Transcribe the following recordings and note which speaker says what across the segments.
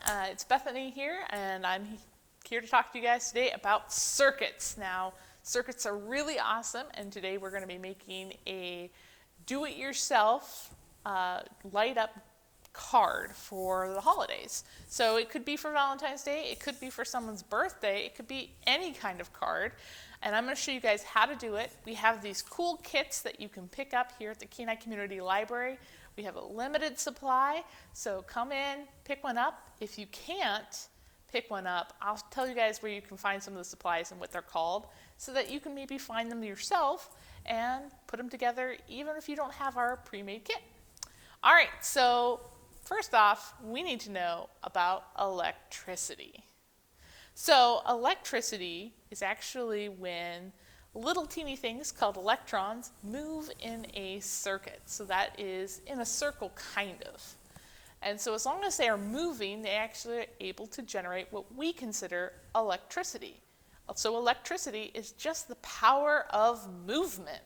Speaker 1: It's Bethany here, and I'm here to talk to you guys today about circuits. Now, circuits are really awesome, and today we're going to be making a do-it-yourself light-up card for the holidays. So it could be for Valentine's Day, it could be for someone's birthday, it could be any kind of card. And I'm going to show you guys how to do it. We have these cool kits that you can pick up here at the Kenai Community Library. We have a limited supply, so come in, pick one up. If you can't pick one up, I'll tell you guys where you can find some of the supplies and what they're called, so that you can maybe find them yourself and put them together even if you don't have our pre-made kit. All right, so first off, we need to know about electricity. So electricity is actually when little teeny things called electrons move in a circuit. So that is in a circle, kind of. And so as long as they are moving, they actually are able to generate what we consider electricity. So electricity is just the power of movement.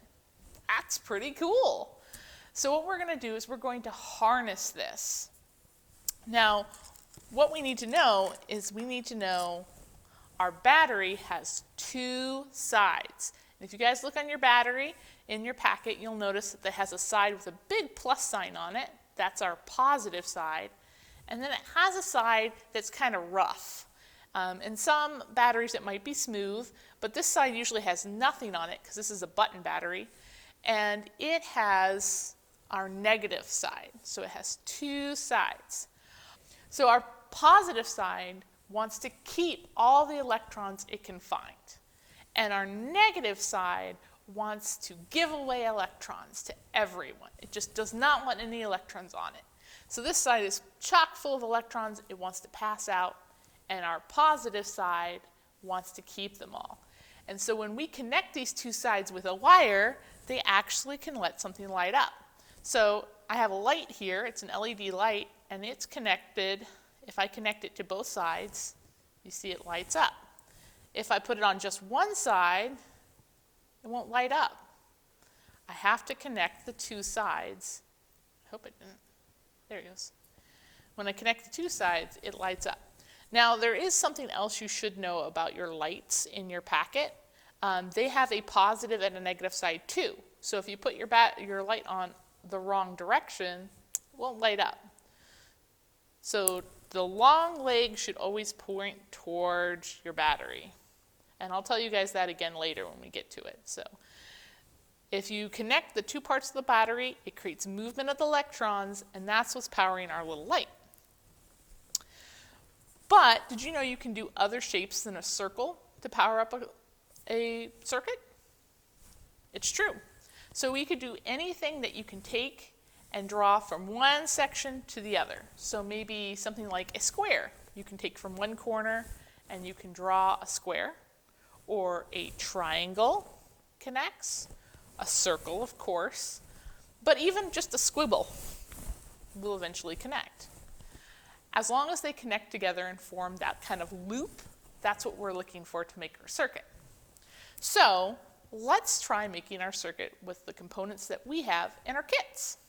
Speaker 1: That's pretty cool. So what we're going to do is we're going to harness this. Now, what we need to know is we need to know our battery has two sides. And if you guys look on your battery in your packet, you'll notice that it has a side with a big plus sign on it. That's our positive side. And then it has a side that's kind of rough. In some batteries it might be smooth, but this side usually has nothing on it because this is a button battery. And it has our negative side. So it has two sides. So our positive side wants to keep all the electrons it can find. And our negative side wants to give away electrons to everyone. It just does not want any electrons on it. So this side is chock full of electrons it wants to pass out, and our positive side wants to keep them all. And so when we connect these two sides with a wire, they actually can let something light up. So I have a light here, it's an LED light, and it's connected. If I connect it to both sides, you see it lights up. If I put it on just one side, it won't light up. I have to connect the two sides. I hope it didn't. There it goes. When I connect the two sides, it lights up. Now, there is something else you should know about your lights in your packet. They have a positive and a negative side too. So if you put your light on the wrong direction, it won't light up. So the long leg should always point towards your battery. And I'll tell you guys that again later when we get to it. So if you connect the two parts of the battery, it creates movement of the electrons, and that's what's powering our little light. But did you know you can do other shapes than a circle to power up a circuit? It's true. So we could do anything that you can take and draw from one section to the other. So maybe something like a square. You can take from one corner and you can draw a square, or a triangle connects, a circle, of course, but even just a squiggle will eventually connect. As long as they connect together and form that kind of loop, that's what we're looking for to make our circuit. So let's try making our circuit with the components that we have in our kits.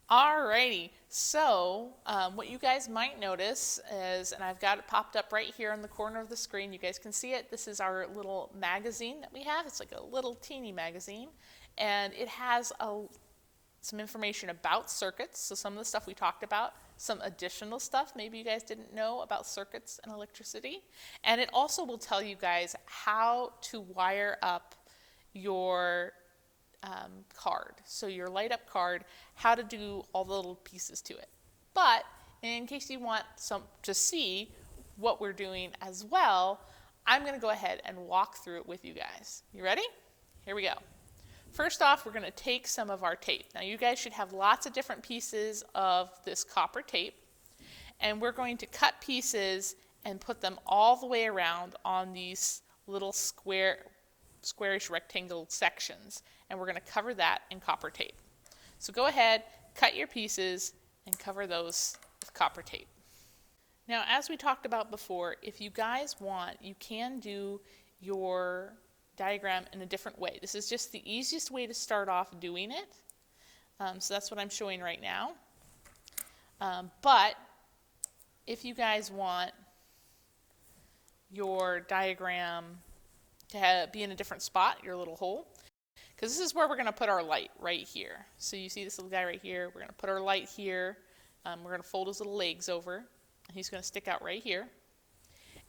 Speaker 1: Alrighty, so what you guys might notice is, and I've got it popped up right here in the corner of the screen, you guys can see it, this is our little magazine that we have. It's like a little teeny magazine, and it has some information about circuits, so some of the stuff we talked about, some additional stuff maybe you guys didn't know about circuits and electricity, and it also will tell you guys how to wire up your card, so your light up card, how to do all the little pieces to it. But in case you want to see what we're doing as well, I'm going to go ahead and walk through it with you guys. You ready? Here we go. First off, we're going to take some of our tape. Now you guys should have lots of different pieces of this copper tape, and we're going to cut pieces and put them all the way around on these little squarish rectangle sections, and we're going to cover that in copper tape. So go ahead, cut your pieces, and cover those with copper tape. Now, as we talked about before, if you guys want, you can do your diagram in a different way. This is just the easiest way to start off doing it. So that's what I'm showing right now. But if you guys want your diagram to be in a different spot, your little hole, because this is where we're going to put our light, right here. So you see this little guy right here. We're going to put our light here. We're going to fold his little legs over. He's going to stick out right here.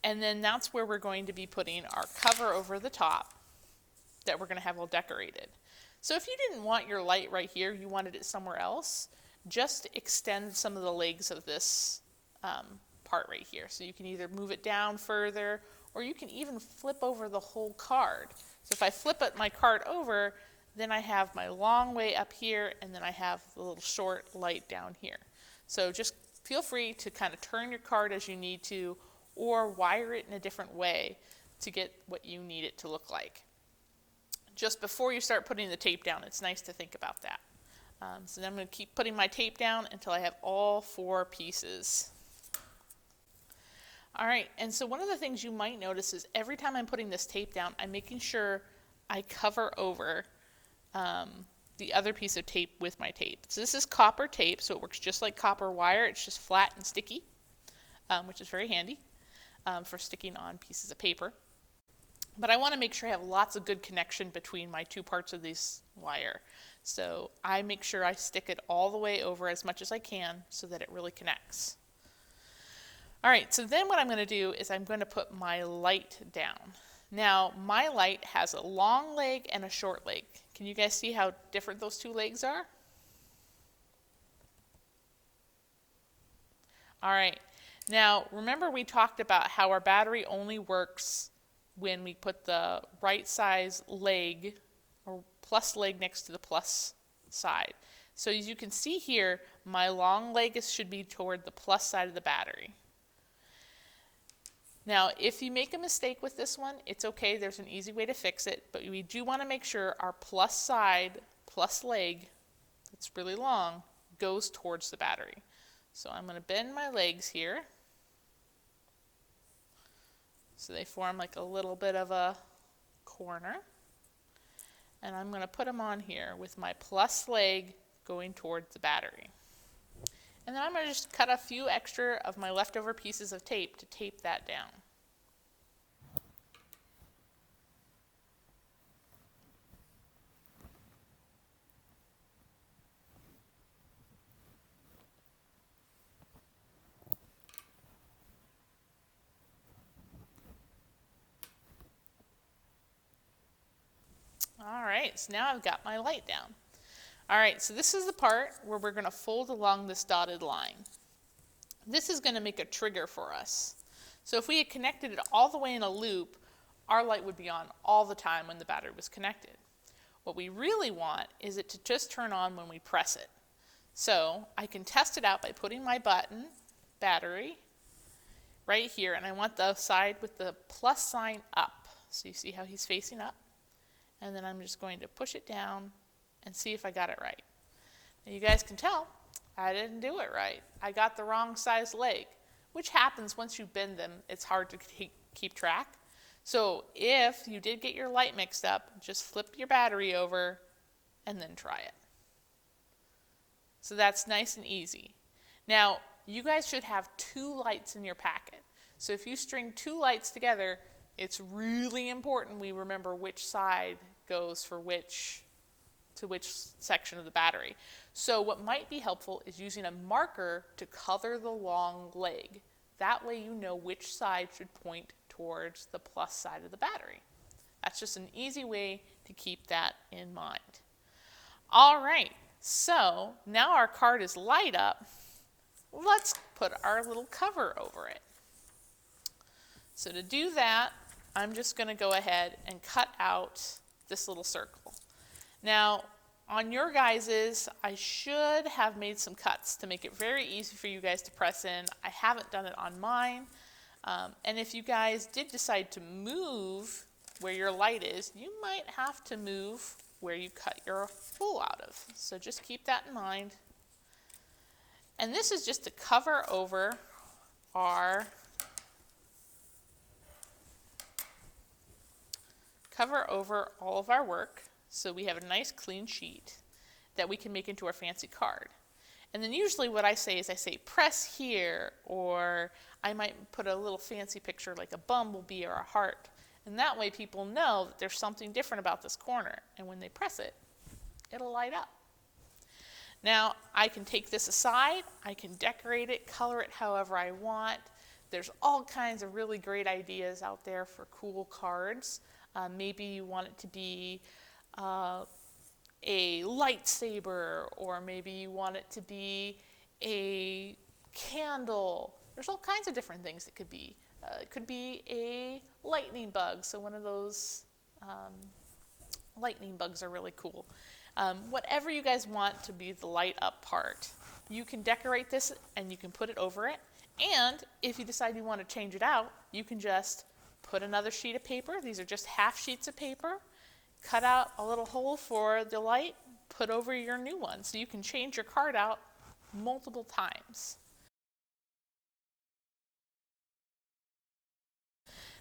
Speaker 1: And then that's where we're going to be putting our cover over the top that we're going to have all decorated. So if you didn't want your light right here, you wanted it somewhere else, just extend some of the legs of this part right here. So you can either move it down further, or you can even flip over the whole card. So if I flip my card over, then I have my long way up here, and then I have the little short light down here. So just feel free to kind of turn your card as you need to, or wire it in a different way to get what you need it to look like. Just before you start putting the tape down, it's nice to think about that. So then I'm going to keep putting my tape down until I have all 4 pieces. All right, and so one of the things you might notice is every time I'm putting this tape down, I'm making sure I cover over the other piece of tape with my tape. So this is copper tape, so it works just like copper wire. It's just flat and sticky, which is very handy for sticking on pieces of paper. But I want to make sure I have lots of good connection between my 2 parts of this wire. So I make sure I stick it all the way over as much as I can so that it really connects. All right, so then what I'm going to do is I'm going to put my light down. Now, my light has a long leg and a short leg. Can you guys see how different those 2 legs are? All right, now remember we talked about how our battery only works when we put the right size leg or plus leg next to the plus side. So as you can see here, my long leg should be toward the plus side of the battery. Now, if you make a mistake with this one, it's okay. There's an easy way to fix it, but we do want to make sure our plus side, plus leg, that's really long, goes towards the battery. So I'm going to bend my legs here. So they form like a little bit of a corner. And I'm going to put them on here with my plus leg going towards the battery. And then I'm going to just cut a few extra of my leftover pieces of tape to tape that down. All right, so now I've got my light down. All right, so this is the part where we're going to fold along this dotted line. This is going to make a trigger for us. So if we had connected it all the way in a loop, our light would be on all the time when the battery was connected. What we really want is it to just turn on when we press it. So I can test it out by putting my button, battery, right here, and I want the side with the plus sign up. So you see how he's facing up? And then I'm just going to push it down and see if I got it right. Now you guys can tell I didn't do it right. I got the wrong size leg, which happens once you bend them. It's hard to keep track. So if you did get your light mixed up, just flip your battery over and then try it. So that's nice and easy. Now, you guys should have 2 lights in your packet. So if you string 2 lights together, it's really important we remember which side goes for which section of the battery. So what might be helpful is using a marker to color the long leg. That way you know which side should point towards the plus side of the battery. That's just an easy way to keep that in mind. All right, so now our card is light up. Let's put our little cover over it. So to do that, I'm just going to go ahead and cut out this little circle. Now, on your guys's, I should have made some cuts to make it very easy for you guys to press in. I haven't done it on mine. And if you guys did decide to move where your light is, you might have to move where you cut your hole out of. So just keep that in mind. And this is just to cover over our cover over all of our work so we have a nice clean sheet that we can make into our fancy card. And then usually what I say is I say press here, or I might put a little fancy picture like a bumblebee or a heart. And that way people know that there's something different about this corner. And when they press it, it'll light up. Now I can take this aside, I can decorate it, color it however I want. There's all kinds of really great ideas out there for cool cards. Maybe you want it to be a lightsaber, or maybe you want it to be a candle. There's all kinds of different things it could be. It could be a lightning bug, so one of those lightning bugs are really cool. Whatever you guys want to be the light up part, you can decorate this and you can put it over it. And if you decide you want to change it out, you can just put another sheet of paper. These are just half sheets of paper. Cut out a little hole for the light, put over your new one. So you can change your card out multiple times.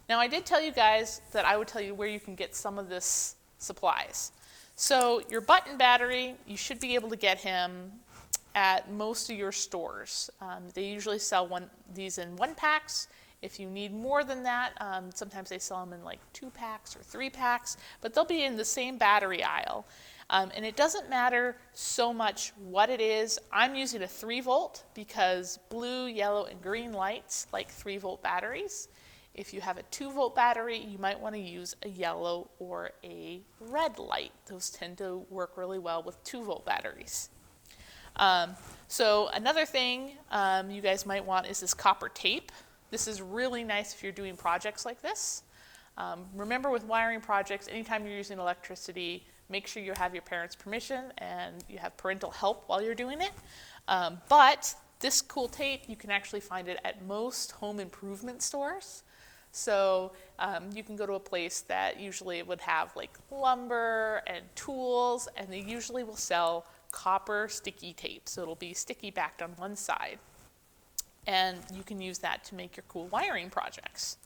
Speaker 1: Now I did tell you guys that I would tell you where you can get some of this supplies. So your button battery, you should be able to get him at most of your stores. They usually sell these in 1-packs. If you need more than that, sometimes they sell them in like 2-packs or 3-packs, but they'll be in the same battery aisle. And it doesn't matter so much what it is. I'm using a 3-volt because blue, yellow, and green lights like 3-volt batteries. If you have a 2-volt battery, you might want to use a yellow or a red light. Those tend to work really well with 2-volt batteries. So another thing you guys might want is this copper tape. This is really nice if you're doing projects like this. Remember, with wiring projects, anytime you're using electricity, make sure you have your parents' permission and you have parental help while you're doing it. But this cool tape, you can actually find it at most home improvement stores. So you can go to a place that usually would have like lumber and tools, and they usually will sell copper sticky tape. So it'll be sticky backed on one side. And you can use that to make your cool wiring projects.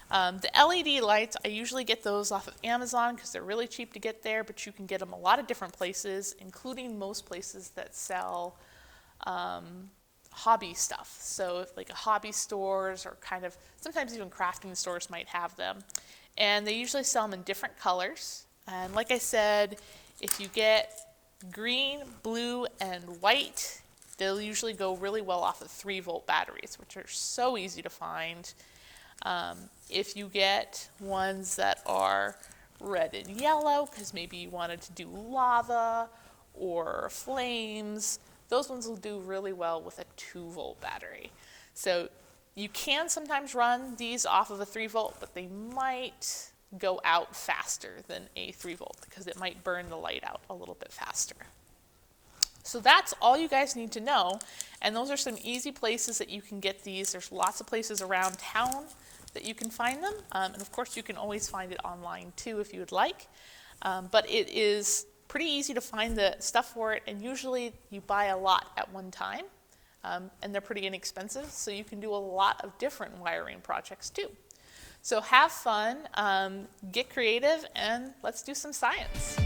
Speaker 1: The LED lights, I usually get those off of Amazon because they're really cheap to get there, but you can get them a lot of different places, including most places that sell hobby stuff. So if like a hobby stores, or kind of sometimes even crafting stores might have them. And they usually sell them in different colors. And like I said, if you get green, blue, and white, they'll usually go really well off of 3-volt batteries, which are so easy to find. If you get ones that are red and yellow, because maybe you wanted to do lava or flames, those ones will do really well with a 2-volt battery. So you can sometimes run these off of a 3-volt, but they might go out faster than a 3-volt because it might burn the light out a little bit faster. So that's all you guys need to know, and those are some easy places that you can get these. There's lots of places around town that you can find them, and of course you can always find it online too if you would like. But it is pretty easy to find the stuff for it, and usually you buy a lot at one time, and they're pretty inexpensive, so you can do a lot of different wiring projects too. So have fun, get creative, and let's do some science.